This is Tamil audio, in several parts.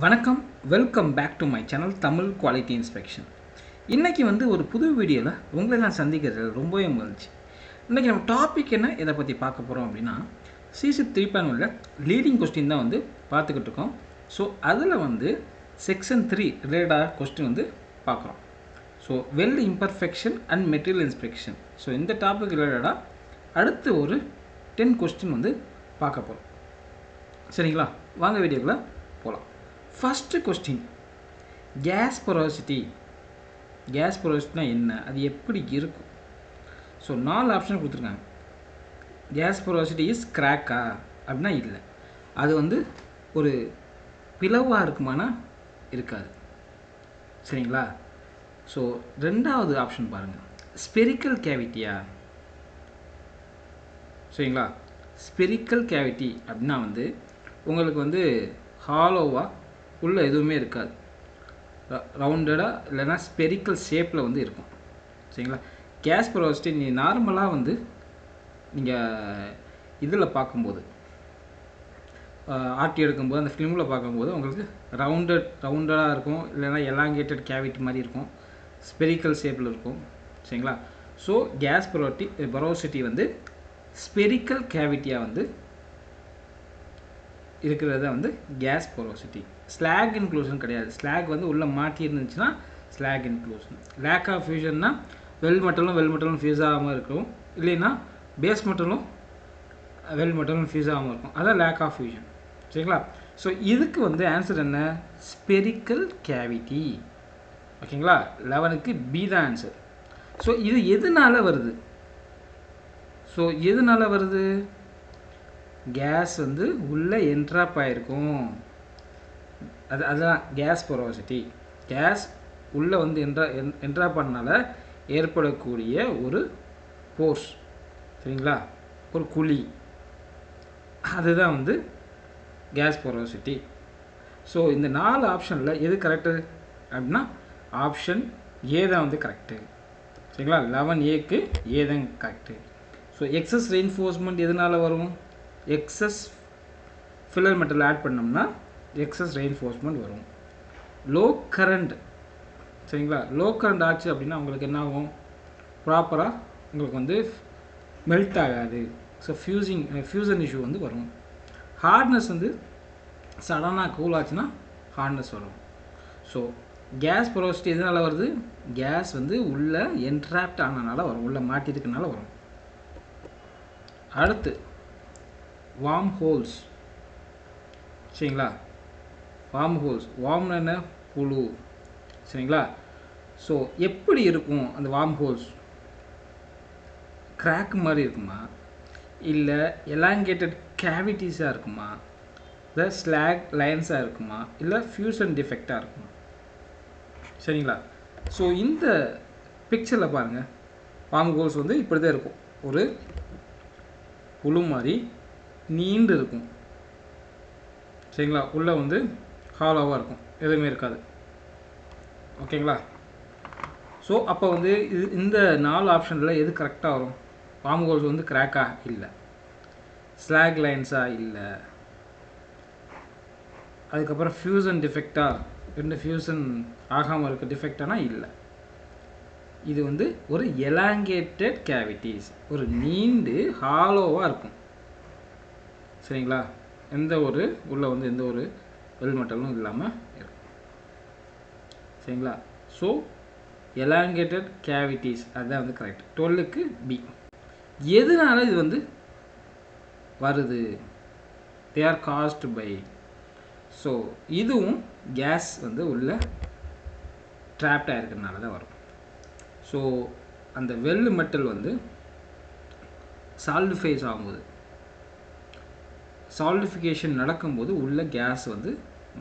வணக்கம், welcome back to my channel Tamil quality inspection. இன்றைக்கி ஒரு புது வீடியோவில் உங்களை நான் சந்திக்கிறது ரொம்பவே மகிழ்ச்சி. இன்றைக்கி நம்ம டாபிக் என்ன எதை பற்றி பார்க்க போகிறோம் அப்படின்னா, சிசி 3.1 லீடிங் கொஸ்டின் தான் பார்த்துக்கிட்டு இருக்கோம். ஸோ அதில் செக்ஷன் 3 ரிலேட்டடாக கொஸ்டின் பார்க்குறோம். So well imperfection and material inspection. So இந்த டாபிக் ரிலேட்டடாக அடுத்து ஒரு 10 கொஸ்டின் பார்க்க போகிறோம். சரிங்களா, வாங்க வீடியோக்குள்ளே போகலாம். First question, gas porosity. Gas பொரோசிட்டினா என்ன, அது எப்படி இருக்கும்? ஸோ 4 ஆப்ஷன் கொடுத்துருக்காங்க. கேஸ் பொரோசிட்டி இஸ் கிராக்கா அப்படின்னா இல்லை, அது ஒரு பிளவாக இருக்குமானா இருக்காது. சரிங்களா. ஸோ 2வது ஆப்ஷன் பாருங்கள், ஸ்பெரிக்கல் கேவிட்டியா. சரிங்களா, ஸ்பெரிக்கல் கேவிட்டி அப்படின்னா உங்களுக்கு ஹாலோவாக உள்ள எதுவுமே இருக்காது, ரவுண்டடாக இல்லைன்னா ஸ்பெரிக்கல் ஷேப்பில் இருக்கும். சரிங்களா. கேஸ் பொரோசிட்டி நீ நார்மலாக நீங்கள் இதில் பார்க்கும்போது ஆட்டி எடுக்கும்போது அந்த ஃபிலிமில் பார்க்கும்போது உங்களுக்கு ரவுண்டடாக இருக்கும், இல்லைன்னா எலாங்கேட்டட் கேவிட்டி மாதிரி இருக்கும், ஸ்பெரிக்கல் ஷேப்பில் இருக்கும். சரிங்களா. ஸோ கேஸ் பொரோசிட்டி ஸ்பெரிக்கல் கேவிட்டியாக இருக்கிறத கேஸ் பொரோசிட்டி. ஸ்லாக் இன்க்ளூஷன் கிடையாது. ஸ்லாக் உள்ளே மாட்டி இருந்துச்சுன்னா ஸ்லாக் இன்க்ளூஷன். லேக் ஆஃப் ஃபியூஷன்னா வெல் மெட்டலும் ஃபியூஸ் ஆகாமல் இருக்கும், இல்லைன்னா பேஸ் மெட்டலும் வெல் மெட்டலும் ஃபியூஸ் ஆகாமல் இருக்கும், அதான் லேக் ஆஃப் ஃபியூஷன். சரிங்களா. ஸோ இதுக்கு ஆன்சர் என்ன, ஸ்பெரிக்கல் கேவிட்டி. ஓகேங்களா. 11க்கு பி தான் ஆன்சர். ஸோ இது எதனால் வருது? கேஸ் உள்ளே என்ட்ராப் ஆகிருக்கும், அதுதான் கேஸ் பொரோசிட்டி. கேஸ் உள்ளே என்ட்ராப் பண்ணனால ஏற்படக்கூடிய ஒரு போர்ஸ். சரிங்களா, ஒரு குழி, அதுதான் கேஸ் பொரோசிட்டி. ஸோ இந்த 4 ஆப்ஷனில் எது கரெக்டு அப்படின்னா ஆப்ஷன் ஏ தான் கரெக்டு. சரிங்களா. 11A ஏ தான் கரெக்டு. ஸோ எக்ஸஸ் ரெயின்ஃபோர்ஸ்மெண்ட் எதனால் வரும்? எக்ஸஸ் ஃபில்லர் மெட்டல் ஆட் பண்ணோம்னா எக்ஸஸ் ரெயின்ஃபோர்ஸ்மெண்ட் வரும். Low current. சரிங்களா, லோ கரண்ட் ஆச்சு அப்படின்னா உங்களுக்கு என்ன ஆகும், ப்ராப்பராக உங்களுக்கு மெல்ட் ஆகாது. ஸோ ஃபியூசன் இஷ்யூ வரும். ஹார்ட்னஸ் சடனாக கூல் ஆச்சுன்னா ஹார்ட்னஸ் வரும். ஸோ கேஸ் பொரோசிட்டி எதனால் வருது? கேஸ் உள்ளே என்ட்ராப்ட் ஆனதுனால வரும், உள்ளே மாட்டிருக்கனால வரும். அடுத்து வார்ம் ஹோல்ஸ். சரிங்களா, வார்ம் ஹோல்ஸ், வார்ம்னா என்ன, புழு. சரிங்களா. ஸோ எப்படி இருக்கும் அந்த வார்ம் ஹோல்ஸ்? கிராக் மாதிரி இருக்குமா, இல்லை எலாங்கேட்டட் கேவிட்டிஸாக இருக்குமா, இல்லை ஸ்லாக் லைன்ஸாக இருக்குமா, இல்லை ஃபியூஷன் டிஃபெக்டாக இருக்குமா? சரிங்களா. ஸோ இந்த பிக்சரில் பாருங்கள், வார்ம் ஹோல்ஸ் இப்படி தான் இருக்கும், ஒரு புழு மாதிரி நீண்டு இருக்கும். சரிங்களா, உள்ளே ஹாலோவாக இருக்கும், எதுவுமே இருக்காது. ஓகேங்களா. ஸோ அப்போ இந்த 4 ஆப்ஷனில் எது கரெக்டாக வரும்? வார்ம் ஹோல்ஸ் கிராக்கா இல்லை, ஸ்லாக் லைன்ஸாக இல்லை, அதுக்கப்புறம் ஃபியூசன் டிஃபெக்டாக, ரெண்டு ஃபியூசன் ஆகாமல் இருக்க டிஃபெக்டானா இல்லை. இது ஒரு எலாங்கேட்டட் கேவிட்டிஸ், ஒரு நீண்டு ஹாலோவாக இருக்கும். சரிங்களா, எந்த ஒரு உள்ளே எந்த ஒரு வெல் மெட்டலும் இல்லாமல் இருக்கும். சரிங்களா. ஸோ எலாங்கேட்டட் கேவிட்டிஸ் அதுதான் கரெக்ட். 12க்கு பி. எதனால இது வருது? They are caused by. So இதுவும் கேஸ் உள்ள ட்ராப்ட் ஆகிருக்கிறதுனால தான் வரும். ஸோ அந்த வெல் மெட்டல் சால்டிஃபைஸ் ஆகும்போது, சால்டிஃபிகேஷன் நடக்கும்போது உள்ள கேஸ்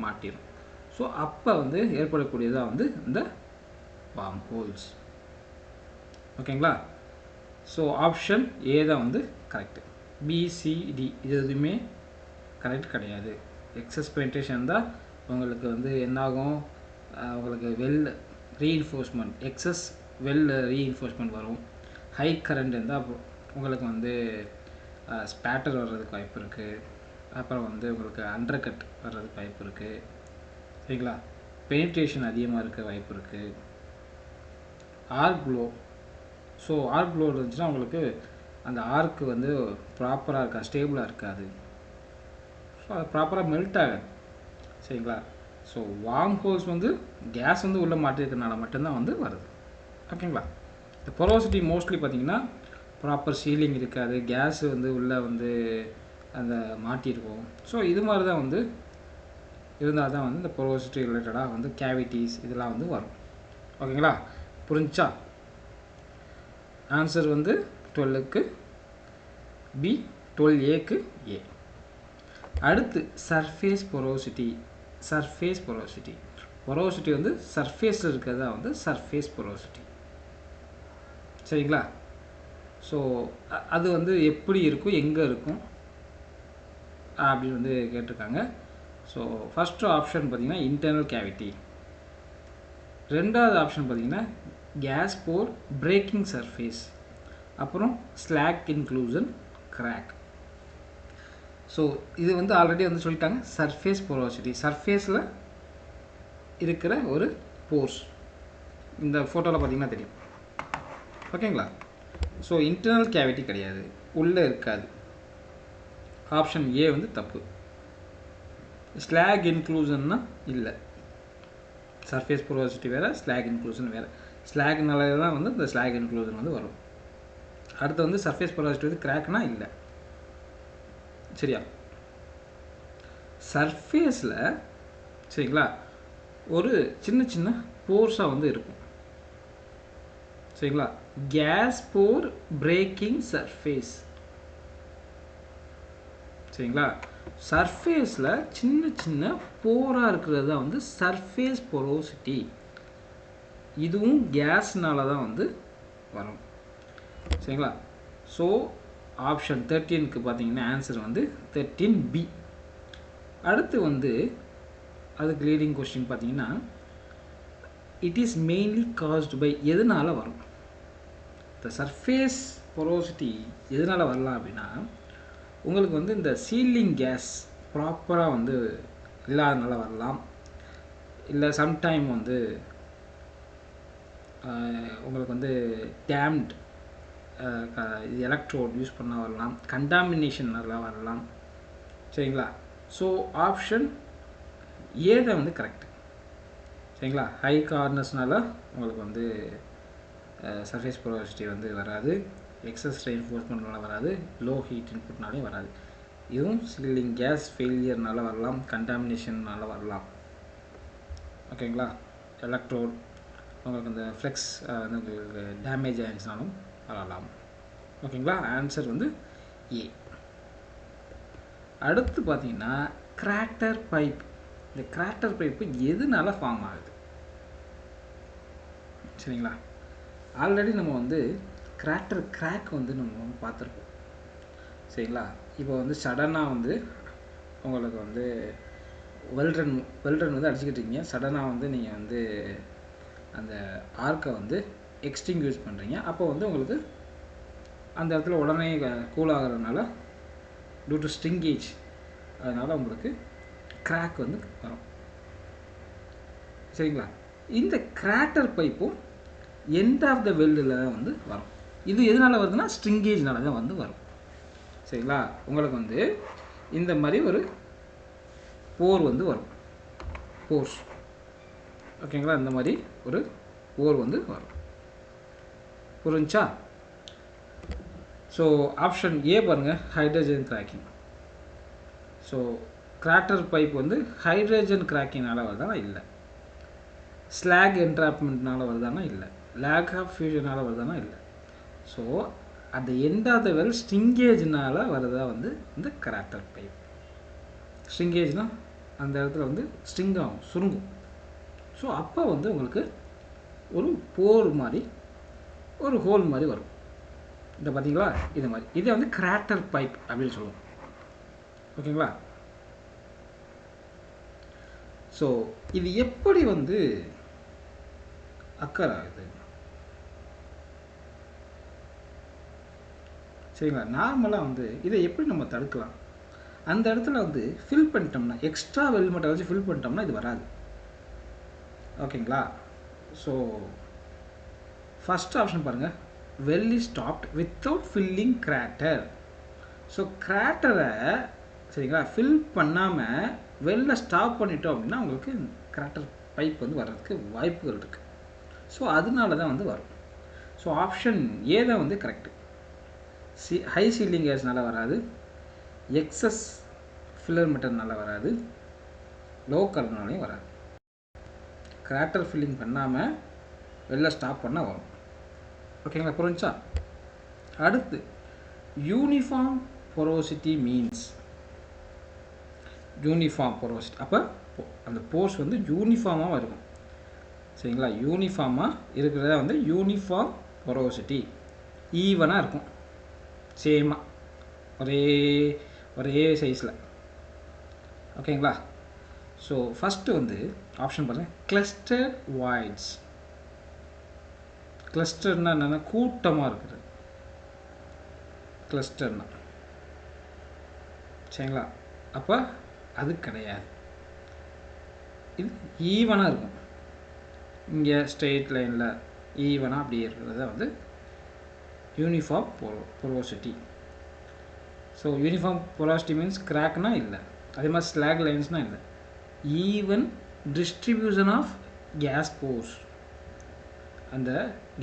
மாட்டிடும். ஸோ அப்போ ஏற்படக்கூடியதாக இந்த வார்ம் ஹோல்ஸ். ஓகேங்களா. ஸோ ஆப்ஷன் ஏ தான் கரெக்டு. பிசிடி இது எதுவுமே கரெக்ட் கிடையாது. எக்ஸஸ் பெனிட்ரேஷன் தான் உங்களுக்கு என்னாகும், உங்களுக்கு weld reinforcement, excess weld reinforcement வரும். ஹை கரண்ட் இருந்தால் உங்களுக்கு ஸ்பேட்டர் வர்றதுக்கு வாய்ப்பு இருக்குது. அப்புறம் உங்களுக்கு அண்டர் கட் வர்றதுக்கு வாய்ப்பு இருக்குது. சரிங்களா. பெனிட்ரேஷன் அதிகமாக இருக்க வாய்ப்பு இருக்குது. Arc blow. So arc blow இருந்துச்சுன்னா உங்களுக்கு அந்த ஆர்க்கு வந்து ப்ராப்பராக இருக்கா, ஸ்டேபிளாக இருக்காது. ஸோ அது ப்ராப்பராக மெல்ட் ஆகாது. சரிங்களா. ஸோ வார்ம் ஹோல்ஸ் வந்து கேஸ் வந்து உள்ளே மாட்டிருக்கனால மட்டும்தான் வந்து வருது. ஓகேங்களா. இந்த பொரோசிட்டி மோஸ்ட்லி பார்த்திங்கன்னா ப்ராப்பர் சீலிங் இருக்காது, கேஸு வந்து உள்ளே வந்து அந்த மாட்டியிருக்கும். ஸோ இது மாதிரி தான் வந்து இருந்தால் தான் வந்து இந்த பொரோசிட்டி ரிலேட்டடாக வந்து கேவிட்டிஸ் இதெல்லாம் வந்து வரும். ஓகேங்களா. புரிஞ்சா? ஆன்சர் வந்து 12க்கு பி, 12Aக்கு ஏ. அடுத்து surface porosity. Surface porosity. Porosity வந்து சர்ஃபேஸில் இருக்கிறதா வந்து சர்ஃபேஸ் பொரோசிட்டி. சரிங்களா. ஸோ அது வந்து எப்படி இருக்கும், எங்கே இருக்கும் அப்படின்னு வந்து கேட்டிருக்காங்க. ஸோ ஃபஸ்ட்டு ஆப்ஷன் பார்த்திங்கன்னா இன்டர்னல் கேவிட்டி. ரெண்டாவது ஆப்ஷன் பார்த்திங்கன்னா கேஸ் போர் பிரேக்கிங் சர்ஃபேஸ். அப்புறம் ஸ்லாக் இன்க்ளூஷன் கிராக். ஸோ இது வந்து ஆல்ரெடி வந்து சொல்லிட்டாங்க சர்ஃபேஸ் பொரோசிட்டி. சர்ஃபேஸில் இருக்கிற ஒரு போர்ஸ் இந்த ஃபோட்டோவில் பார்த்திங்கன்னா தெரியும். ஓகேங்களா. ஸோ இன்டர்னல் கேவிட்டி கிடையாது, உள்ளே இருக்காது. ஆப்ஷன் ஏ வந்து தப்பு. ஸ்லாக் இன்க்ளூஷன்னா இல்லை. சர்ஃபேஸ் பொரோசிட்டி வேறு, ஸ்லாக் இன்க்ளூஷன் வேறு. ஸ்லாக்னால தான் வந்து இந்த ஸ்லாக் இன்க்ளூஷன் வந்து வரும். அடுத்து வந்து சர்ஃபேஸ் பொரோசிட்டி வந்து கிராக்னா இல்லை. சரியா. சர்ஃபேஸில் சரிங்களா ஒரு சின்ன சின்ன போர்ஸாக வந்து இருக்கும். சரிங்களா. கேஸ் போர் பிரேக்கிங் சர்ஃபேஸ். சரிங்களா. சர்ஃபேஸில் சின்ன சின்ன போராக இருக்கிறது தான் வந்து சர்ஃபேஸ் பொரோசிட்டி. இதுவும் கேஸ்னால தான் வந்து வரும். சரிங்களா. ஸோ ஆப்ஷன் 13க்கு பார்த்தீங்கன்னா ஆன்சர் வந்து 13B. அடுத்து வந்து அதுக்கு லீடிங் கொஸ்டின் பார்த்தீங்கன்னா it is mainly caused by. எதனால் வரும் இந்த சர்ஃபேஸ் பொரோசிட்டி? எதனால் வரலாம் அப்படின்னா உங்களுக்கு வந்து இந்த சீலிங் கேஸ் ப்ராப்பராக வந்து இல்லாதனால வரலாம். இல்லை சம்டைம் வந்து உங்களுக்கு வந்து டேம்ட் எலக்ட்ரோட் யூஸ் பண்ணால் வரலாம், கண்டாமினேஷன்னால வரலாம். சரிங்களா. ஸோ ஆப்ஷன் ஏ தான் வந்து கரெக்ட். சரிங்களா. ஹை கார்னஸ்னால உங்களுக்கு வந்து சர்ஃபேஸ் பொரோசிட்டி வந்து வராது, எக்ஸஸ் ரெயின்ஃபோர்ஸ்மெண்ட்னால வராது, லோ ஹீட் இன்புட்னாலையும் வராது. இதுவும் சீலிங் கேஸ் ஃபெயிலியர்னால வரலாம், கண்டாமினேஷன்னால வரலாம். ஓகேங்களா. எலக்ட்ரோட் உங்களுக்கு இந்த ஃப்ளெக்ஸ் வந்து டேமேஜ் ஆகிடுச்சுனாலும் வரலாம். ஓகேங்களா. ஆன்சர் வந்து ஏ. அடுத்து பார்த்தீங்கன்னா கிராட்டர் பைப். இந்த கிராட்டர் பைப்பு எதனால ஃபார்ம் ஆகுது? சரிங்களா. ஆல்ரெடி நம்ம வந்து கிராக் வந்து நம்ம பார்த்துருப்போம். சரிங்களா. இப்போ வந்து சடனாக வந்து உங்களுக்கு வந்து வெல்டன் வந்து அடிச்சுக்கிட்டு இருக்கீங்க. சடனாக வந்து நீங்கள் வந்து அந்த ஆர்க்கை வந்து எக்ஸ்டிங்யூஸ் பண்ணுறீங்க. அப்போ வந்து உங்களுக்கு அந்த இடத்துல உடனே கூல் ஆகிறதுனால டியூ டு ஸ்ட்ரிங்கேஜ் அதனால் உங்களுக்கு கிராக் வந்து வரும். சரிங்களா. இந்த கிராட்டர் பைப்பும் எண்ட் ஆஃப் த வெல்டில் வந்து வரும். இது எதனால் வருதுன்னா ஸ்ட்ரிங்கேஜ்னால தான் வந்து வரும். சரிங்களா. உங்களுக்கு வந்து இந்த மாதிரி ஒரு போர் வந்து வரும், போர்ஸ். ஓகேங்களா. இந்த மாதிரி ஒரு போர் வந்து வரும். புரிஞ்சா? ஸோ ஆப்ஷன் ஏ பாருங்கள், hydrogen cracking. So crater pipe வந்து ஹைட்ரஜன் கிராக்கிங்னால வருதானா? இல்லை. ஸ்லாக் என்ட்ராப்மெண்ட்னால வருதானா? இல்லை. லேக் ஆஃப் ஃபியூஷனால் வருதானா? இல்லை. ஸோ அந்த எண்ட் ஆஃப் த வெல் ஸ்ட்ரிங்கேஜ்னால் வருதா வந்து இந்த கிராட்டர் பைப். ஸ்ட்ரிங்கேஜ்னால் அந்த இடத்துல வந்து ஸ்ட்ரிங் ஆகும், சுருங்கும். ஸோ அப்போ வந்து உங்களுக்கு ஒரு போர் மாதிரி ஒரு ஹோல் மாதிரி வரும். இந்த பார்த்தீங்களா, இது மாதிரி. இதை வந்து கிராட்டர் பைப் அப்படின்னு சொல்லுவோம். ஓகேங்களா. ஸோ இது எப்படி வந்து அக்கர் ஆகுது? சரிங்களா. நார்மலாக வந்து இதை எப்படி நம்ம தடுக்கலாம்? அந்த இடத்துல வந்து ஃபில் பண்ணிட்டோம்னா, எக்ஸ்ட்ரா வெல் மட்டும் வச்சு ஃபில் பண்ணிட்டோம்னா இது வராது. ஓகேங்களா? ஸோ ஃபஸ்ட் ஆப்ஷன் பாருங்கள், weld is stopped without filling crater. So கிராட்டரை சரிங்களா ஃபில் பண்ணாமல் வெளில ஸ்டாப் பண்ணிட்டோம் அப்படின்னா உங்களுக்கு கிராட்டர் பைப் வந்து வர்றதுக்கு வாய்ப்புகள் இருக்குது. ஸோ அதனால தான் வந்து வரும். ஸோ ஆப்ஷன் ஏ தான் வந்து கரெக்டு. ஹை சீலிங் கேஸ்னால வராது, எக்ஸஸ் ஃபில்லர் மெட்டர்னால வராது, லோ கரண்ட்னாலையும் வராது. கிராட்டர் ஃபில்லிங் பண்ணாமல் வெளில ஸ்டாப் பண்ணால் வரும். ஓகேங்களா, புரிஞ்சா? அடுத்து uniform porosity means uniform porosity. அப்போ அந்த போர்ஸ் வந்து யூனிஃபார்மாக இருக்கும். சரிங்களா, யூனிஃபார்மாக இருக்கிறத வந்து யூனிஃபார்ம் porosity. ஈவனாக இருக்கும், சேமாக ஒரே சைஸில். ஓகேங்களா? ஸோ ஃபஸ்ட்டு வந்து ஆப்ஷன் பாருங்கள், கிளஸ்டர்ட் வாய்ட்ஸ். கிளஸ்டர்னா என்னென்னா கூட்டமாக இருக்குது. கிளஸ்டர்னா சரிங்களா, அப்போ அது கிடையாது. இது ஈவனாக இருக்கும். இங்கே ஸ்ட்ரெயிட் லைனில் ஈவனாக அப்படி இருக்கிறத வந்து uniform porosity. So uniform porosity means கிராக்னா இல்லை, அதே மாதிரி ஸ்லாக் லைன்ஸ்னால் இல்லை. Even distribution of gas pores. அந்த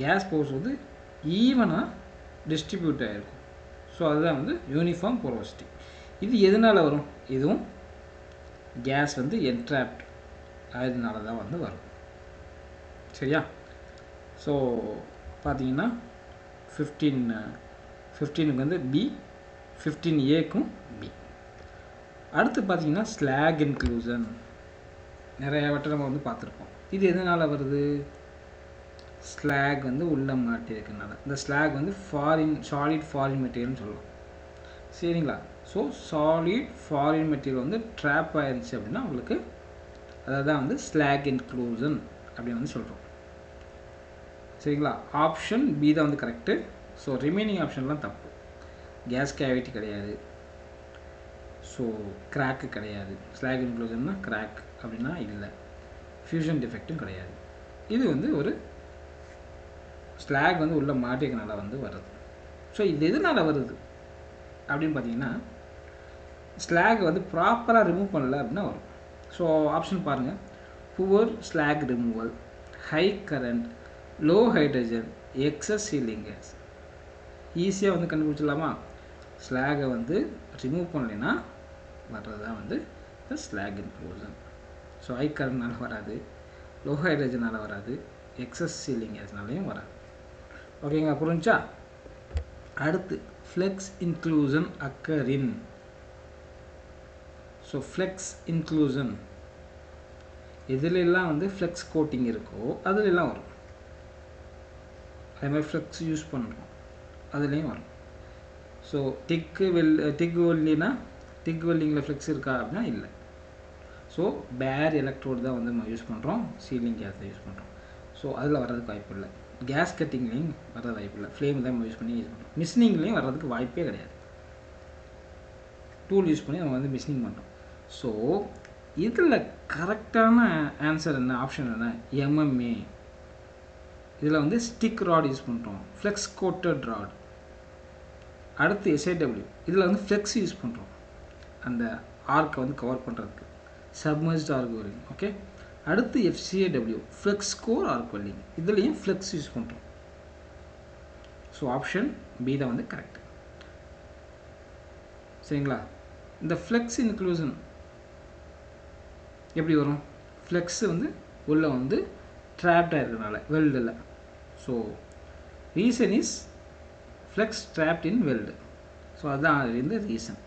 கேஸ் போர்ஸ் வந்து ஈவனாக டிஸ்ட்ரிபியூட் ஆகிருக்கும். ஸோ அதுதான் வந்து யூனிஃபார்ம் porosity. இது எதனால் வரும்? இதுவும் கேஸ் வந்து என்ட்ராப்ட் அதனால தான் வந்து வரும். சரியா? ஸோ பார்த்தீங்கன்னா 15க்கு வந்து பி, 15ஏக்கும் பி. அடுத்து பார்த்தீங்கன்னா ஸ்லாக் இன்க்ளூஷன். நிறைய வட்டை நம்ம வந்து பார்த்துருப்போம். இது எதனால் வருது? ஸ்லாக் வந்து உள்ளே மாட்டியிருக்கனால. இந்த ஸ்லாக் வந்து சாலிட் ஃபாரின் மெட்டீரியல்னு சொல்லலாம். சரிங்களா? ஸோ சாலிட் ஃபாரின் மெட்டீரியல் வந்து ட்ராப் ஆயிடுச்சு அப்படின்னா உங்களுக்கு அதை தான் வந்து ஸ்லாக் இன்க்ளூஷன் அப்படின்னு வந்து சொல்கிறோம். சரிங்களா, ஆப்ஷன் பி தான் வந்து கரெக்டு. ஸோ ரிமைனிங் ஆப்ஷன்லாம் தப்பு. கேஸ் கேவிட்டி கிடையாது, ஸோ கிராக்கு கிடையாது. ஸ்லாக் இன்க்ளூஷன்னா கிராக் அப்படின்னா இல்லை, ஃபியூஷன் டிஃபெக்ட்டும் கிடையாது. இது வந்து ஒரு ஸ்லாக் வந்து உள்ளே மாட்டிக்கனால வந்து வருது. ஸோ இது எதனால் வருது அப்படின்னு பார்த்தீங்கன்னா, ஸ்லாக் வந்து ப்ராப்பராக ரிமூவ் பண்ணல அப்படின்னா வரும். ஸோ ஆப்ஷன் பாருங்கள், poor slag removal, high current, low hydrogen, excess shielding gas. ஈஸியாக வந்து கண்டுபிடிச்சிடலாமா? ஸ்லாகை வந்து ரிமூவ் பண்ணலைன்னா வர்றது தான் வந்து இந்த ஸ்லாக் இன்க்ளூஷன். ஸோ ஹை கரண்ட்னால வராது, லோ ஹைட்ரஜனால் வராது, எக்ஸஸ் சீலிங் கேஸ்னாலையும் வராது. ஓகேங்களா, புரிஞ்சா? அடுத்து flux inclusion occurring. So flux inclusion எதுலெல்லாம் வந்து ஃப்ளெக்ஸ் கோட்டிங் இருக்கோ அதுலெல்லாம் வரும். அதே மாதிரி ஃப்ளெக்ஸ் யூஸ் பண்ணுறோம் அதுலேயும் வரும். ஸோ டிக் வெல்லினா டிக் வெல்டிங்கில் ஃப்ளெக்ஸ் இருக்கா அப்படின்னா இல்லை. ஸோ பேர் எலக்ட்ரோடு தான் வந்து நம்ம யூஸ் பண்ணுறோம், சீலிங் கேஸ் தான் யூஸ் பண்ணுறோம். ஸோ அதில் வர்றதுக்கு வாய்ப்பு இல்லை. கேஸ் கட்டிங்லேயும் வர வாய்ப்பு இல்லை, ஃப்ளேம் தான் நம்ம யூஸ் பண்ணுறோம். மிஷினிங்லேயும் வர்றதுக்கு வாய்ப்பே கிடையாது. டூல் யூஸ் பண்ணி நம்ம வந்து மிஷினிங் பண்ணுறோம். ஸோ இதில் கரெக்டான ஆன்சர் என்ன, ஆப்ஷன் என்ன? எம்எம்ஏ. இதில் வந்து ஸ்டிக் ராட் யூஸ் பண்ணுறோம், ஃப்ளெக்ஸ் கோட்டட் ராட். அடுத்து எஸ்ஐடபிள்யூ, இதில் வந்து ஃப்ளெக்ஸ் யூஸ் பண்ணுறோம் அந்த ஆர்க்கை வந்து கவர் பண்ணுறதுக்கு, சப்மர்ஜ்ட் ஆர்க் வெல்டிங். ஓகே, அடுத்து FCAW, flux core arc welding. இதுலேயும் ஃப்ளெக்ஸ் யூஸ் பண்ணுறோம். ஸோ ஆப்ஷன் பி தான் வந்து கரெக்ட். சரிங்களா, இந்த ஃப்ளெக்ஸ் இன்க்ளூஷன் எப்படி வரும்? ஃப்ளெக்ஸு வந்து உள்ளே வந்து ட்ராப்டாக இருக்கிறதுனால வெல்டில். So reason is flux trapped in weld. So அதுதான் இந்த ரீசன்.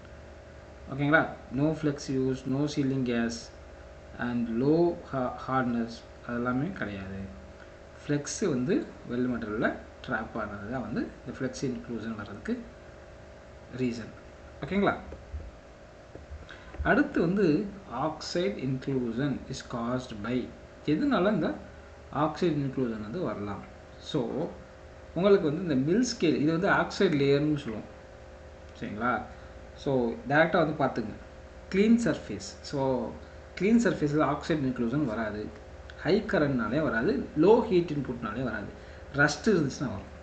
ஓகேங்களா, no flux use, no sealing gas and low hardness அதெல்லாமே கிடையாது. ஃப்ளெக்ஸு வந்து வெல்டு மெட்டீரியலில் ட்ராப் ஆனது தான் வந்து இந்த ஃப்ளெக்ஸ் இன்க்ளூஷன் வர்றதுக்கு ரீசன். ஓகேங்களா, அடுத்து வந்து oxide inclusion is caused by. எதனால இந்த ஆக்சைடு இன்க்ளூஷன் வந்து வரலாம்? ஸோ உங்களுக்கு வந்து இந்த மில் ஸ்கேல் இது வந்து ஆக்சைடு லேயர்னு சொல்லுவோம். சரிங்களா, ஸோ டேரெக்டாக வந்து பார்த்துங்க க்ளீன் சர்ஃபேஸ். ஸோ க்ளீன் சர்ஃபேஸில் ஆக்சைடு இன்க்ளூஷன் வராது. ஹை கரண்ட்னாலே வராது, லோ ஹீட் இன்புட்னாலே வராது. ரஸ்ட் இருந்துச்சுன்னா வரும்.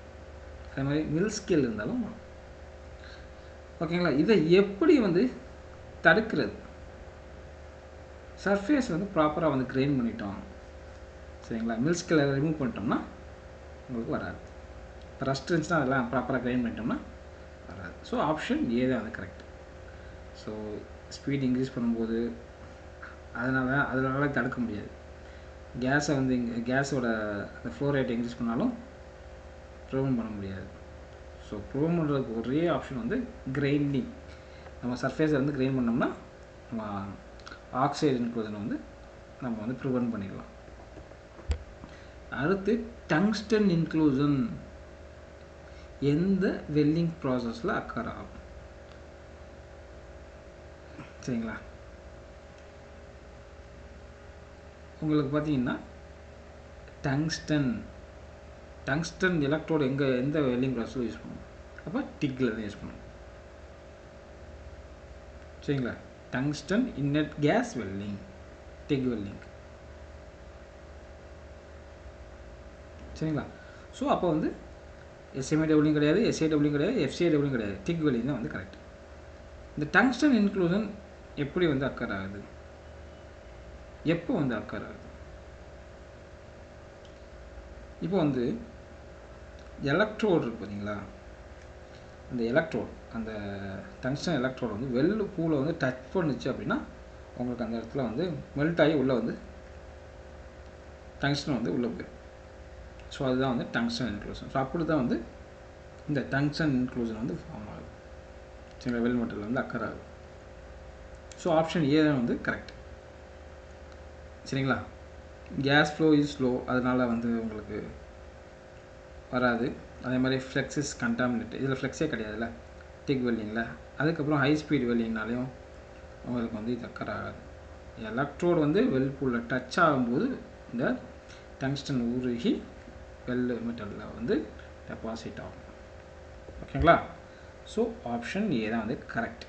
அதே மாதிரி மில் ஸ்கேல் இருந்தாலும் வரும். ஓகேங்களா? இதை எப்படி வந்து தடுக்கிறது? சர்ஃபேஸ் வந்து ப்ராப்பராக வந்து கிரைண்ட் பண்ணிட்டோம், சரிங்களா? மில் ஸ்கேலை ரிமூவ் பண்ணிட்டோம்னா உங்களுக்கு வராது. இப்போ ரஸ்ட் இருந்துச்சுன்னா அதெல்லாம் ப்ராப்பராக கிரைண்ட் பண்ணிட்டோம்னா வராது. ஸோ ஆப்ஷன் ஏ தான் வந்து கரெக்ட். ஸோ ஸ்பீட் இன்க்ரீஸ் பண்ணும்போது அதனால தடுக்க முடியாது. கேஸை வந்து கேஸோட அந்த ஃப்ளோ ரேட் இன்க்ரீஸ் பண்ணாலும் ப்ரிவென்ட் பண்ண முடியாது. ஸோ ப்ரிவென்ட் பண்ணுறதுக்கு ஒரே ஆப்ஷன் வந்து கிரைண்டிங். நம்ம சர்ஃபேஸை வந்து கிரைண்ட் பண்ணோம்னா நம்ம ஆக்சைடு இன்க்ளூஷனை வந்து நம்ம வந்து ப்ரிவென்ட் பண்ணிடலாம். அடுத்து டங்ஸ்டன் இன்க்ளூஷன் எந்த வெல்டிங் ப்ராசஸில் அக்கர் ஆகும், சரிங்களா? உங்களுக்கு பார்த்தீங்கன்னா டங்ஸ்டன் எலக்ட்ரோடு எந்த வெல்டிங் ப்ராசஸில் யூஸ் பண்ணுவோம்? அப்போ டிக்கில் தான் யூஸ் பண்ணுவோம், சரிங்களா? Tungsten inert gas welding, tick welding, சரிங்களா? ஸோ அப்போ வந்து எஸ்எம்ஏடபிள்யூ கிடையாது, எஸ்ஏடபிள்யூ கிடையாது, எஃப்சிஏடபிள்யூ கிடையாது, டிக் வெல்டிங் தான் வந்து கரெக்ட். இந்த டங்ஸ்டன் இன்க்ளூஷன் எப்படி வந்து அக்கர் ஆகுது, எப்போ வந்து அக்கர் ஆகுது? இப்போ வந்து எலக்ட்ரோடு இருக்கு பார்த்தீங்களா, அந்த எலக்ட்ரோடு, அந்த டங்ஸ்டன் எலக்ட்ரோடு வந்து வெள்ளு பூவில் வந்து டச் பண்ணுச்சு அப்படின்னா உங்களுக்கு அந்த இடத்துல வந்து மெல்ட் ஆகி உள்ளே வந்து டங்ஸ்டன் வந்து உள்ளே போயிடும். ஸோ அதுதான் வந்து டங்ஸ்டன் இன்க்ளூஷன். ஸோ அப்படி தான் வந்து இந்த டங்ஸ்டன் இன்க்ளூஷன் வந்து ஃபார்ம் ஆகுது, சரிங்களா? வெல் மெட்டல் வந்து அக்கர் ஆகுது. ஸோ ஆப்ஷன் ஏ தான் வந்து கரெக்ட், சரிங்களா? கேஸ் ஃப்ளோ இஸ் ஸ்லோ, அதனால் வந்து உங்களுக்கு வராது. அதே மாதிரி ஃப்ளெக்ஸ் இஸ் கண்டாமினேட், இதில் ஃப்ளெக்ஸே கிடையாதுல்ல டிக் வெல்டிங்கில். அதுக்கப்புறம் ஹை ஸ்பீட் வெல்டிங்னாலையும் உங்களுக்கு வந்து இது அக்கர் ஆகாது. எலக்ட்ரோடு வந்து வெல் பூலில் டச் ஆகும்போது இந்த டங்ஸ்டன் உருகி வெல் மெட்டலில் வந்து டெபாசிட் ஆகும். ஓகேங்களா? ஸோ ஆப்ஷன் ஏ தான் வந்து கரெக்ட்.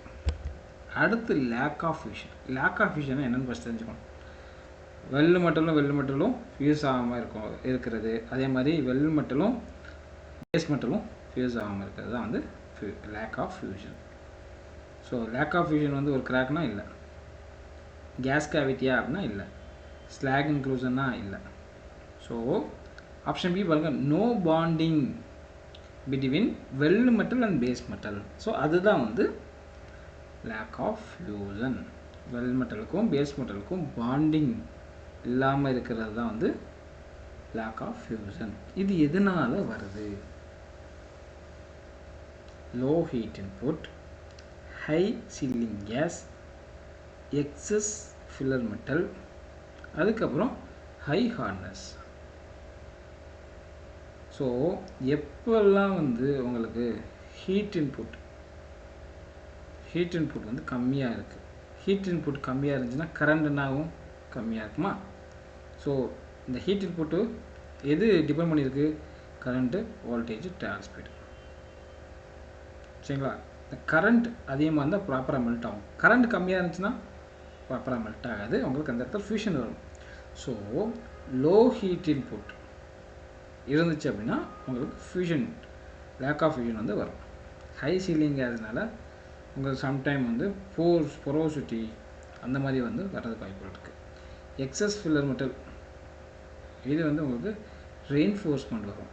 அடுத்து lack of fusion. Lack of fusion என்னென்னு ஃபஸ்ட் தெரிஞ்சுக்கணும். வெல் மெட்டலும் ஃபியூஸ் ஆகாமல் இருக்கிறது, அதே மாதிரி வெல் மெட்டலும் பேஸ் மெட்டலும் ஃபியூஸ் ஆகாமல் இருக்கிறது தான் வந்து lack of fusion. So lack of fusion வந்து ஒரு கிராக்னா இல்லை, கேஸ் கேவிட்டியா அப்படின்னா இல்லை, ஸ்லாக் இன்க்ளூஷன்னா இல்லை. ஸோ ஆப்ஷன் பி பாருங்கள், no bonding between weld metal and base metal. So அதுதான் வந்து லேக் ஆஃப் ஃபியூஷன். வெல் மெட்டலுக்கும் பேஸ் மெட்டலுக்கும் பாண்டிங் இல்லாமல் இருக்கிறது தான் வந்து லேக் ஆஃப் ஃபியூஷன். இது எதனால் வருது? Low heat input, high sealing gas, excess filler metal, அதுக்கப்புறம் ஹை ஹார்ட்னஸ். ஸோ எப்போல்லாம் வந்து உங்களுக்கு ஹீட் இன்புட் வந்து கம்மியாக இருக்குது, ஹீட் இன்புட் கம்மியாக இருந்துச்சுன்னா கரண்ட் என்னாகும்? கம்மியாக இருக்குமா? ஸோ இந்த ஹீட் இன்புட்டு எது டிபெண்ட் பண்ணியிருக்கு? கரண்ட்டு, வோல்டேஜ், ட்ராவல் ஸ்பீடு, சரிங்களா? இந்த கரண்ட் அதிகமாக இருந்தால் ப்ராப்பராக மெல்ட் ஆகும், கரண்ட் கம்மியாக இருந்துச்சுன்னா ப்ராப்பராக மெல்ட் ஆகாது, உங்களுக்கு அந்த இடத்துல ஃபியூஷன் வரும். ஸோ லோ ஹீட் இன்புட் இருந்துச்சு அப்படின்னா உங்களுக்கு ஃபியூஷன், லேக் ஆஃப் ஃபியூஷன் வந்து வரும். ஹை சீலிங் கேஸ்னால உங்களுக்கு சம்டைம் வந்து பொரோசிட்டி அந்த மாதிரி வந்து வர்றதுக்கு வாய்ப்பு இருக்குது. எக்ஸஸ் ஃபில்லர் மெட்டல் இது வந்து உங்களுக்கு ரெயின்ஃபோர்ஸ்மெண்ட் வரும்,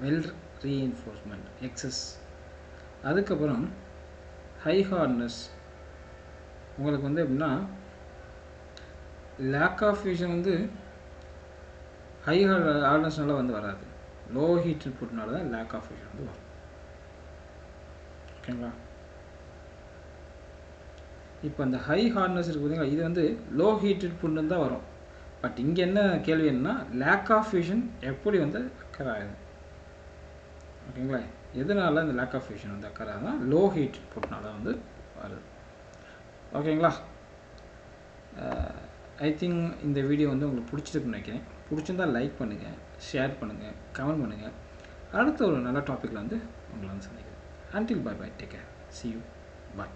வெல் ரீஎன்ஃபோர்ஸ்மெண்ட் எக்ஸஸ். அதுக்கப்புறம் ஹை ஹார்ட்னஸ் உங்களுக்கு வந்து எப்படின்னா லேக் ஆஃப் ஃபியூஷன் வந்து ஹை ஹார்ட்னஸ்னால வந்து வராது, லோ ஹீட் இன்புட்னால தான் லேக் ஆஃப் ஃபியூஷன் வந்து வரும். ஓகேங்களா? இப்போ அந்த ஹை ஹார்ட்னஸ் இருக்குது பார்த்தீங்களா, இது வந்து லோ ஹீட் இன்புட்னு தான் வரும். பட் இங்கே என்ன கேள்வி என்னன்னா லேக் ஆஃப் ஃபியூஷன் எப்படி வந்து அக்கர் ஆகுது? ஓகேங்களா? எதனால இந்த லேக் ஆஃப் ஃபியூஷன் வந்து அக்கர் ஆகுதுன்னா லோ ஹீட் இன்புட்னால வந்து வருது. ஓகேங்களா? ஐ திங்க் இந்த வீடியோ வந்து உங்களுக்கு பிடிச்சிருக்குன்னு நினைக்கிறேன். பிடிச்சிருந்தால் லைக் பண்ணுங்கள், ஷேர் பண்ணுங்கள், கமெண்ட் பண்ணுங்கள். அடுத்த ஒரு நல்ல டாப்பிக்கில் வந்து உங்களை வந்து சந்திக்கிறேன். Until bye bye, take care, see you, bye.